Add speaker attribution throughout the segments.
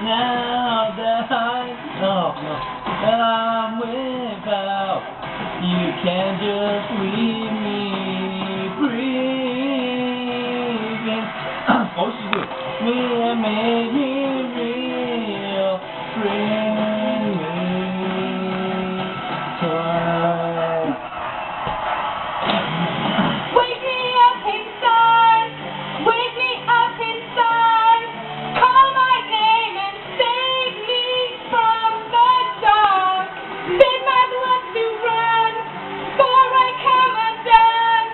Speaker 1: now that I'm without, you can't just leave me breathing. Oh, this is good. Make me real, bring me to life.
Speaker 2: Wake me up inside, wake me up inside, call my name and save me from the dark. Bid my blood to run, before I come undone.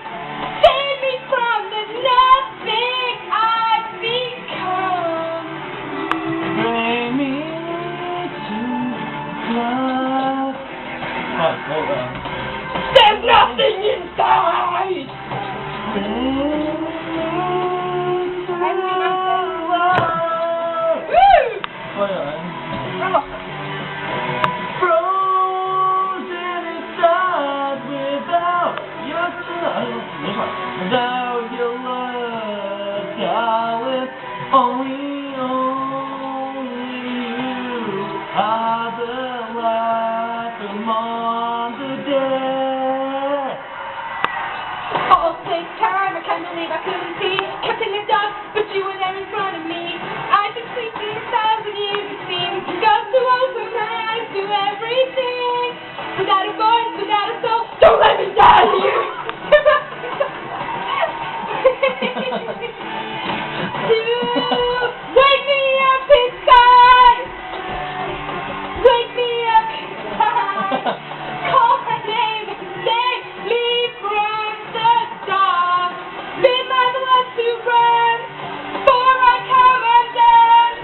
Speaker 2: Save me from the nothing I've become.
Speaker 1: Bring me to life. Hold on.
Speaker 2: There's nothing inside!
Speaker 1: Bring me to life.
Speaker 2: Woo!
Speaker 1: Hold on.
Speaker 2: Oh.
Speaker 1: Frozen inside without your touch. Without your love, darling. Only you are the light among the dead.
Speaker 2: All take time, I can't believe I couldn't see. Kept in the dark, but you were there in front of me. I've been sleeping 1,000 years, it seems. Got to open my eyes to everything. Without a voice, without a soul, don't let me die here. Wake me up inside. Wake me up inside. Call my name and save me from the dark. Bid my blood to run, before I come undone.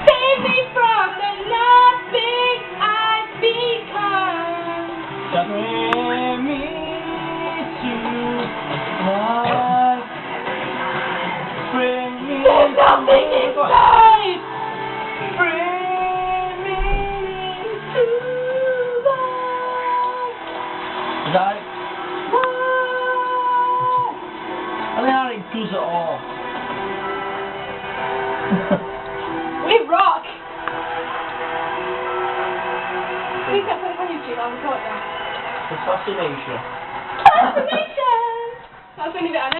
Speaker 2: Save me from the nothing I've become.
Speaker 1: Bring me to life. Bring me
Speaker 2: There's nothing inside.
Speaker 1: Bring me to life. Is that it? I think that does it all.
Speaker 2: We rock. Please don't put it on YouTube. I'll record that.
Speaker 1: Assassination.
Speaker 2: Assassination. That's when you get on it.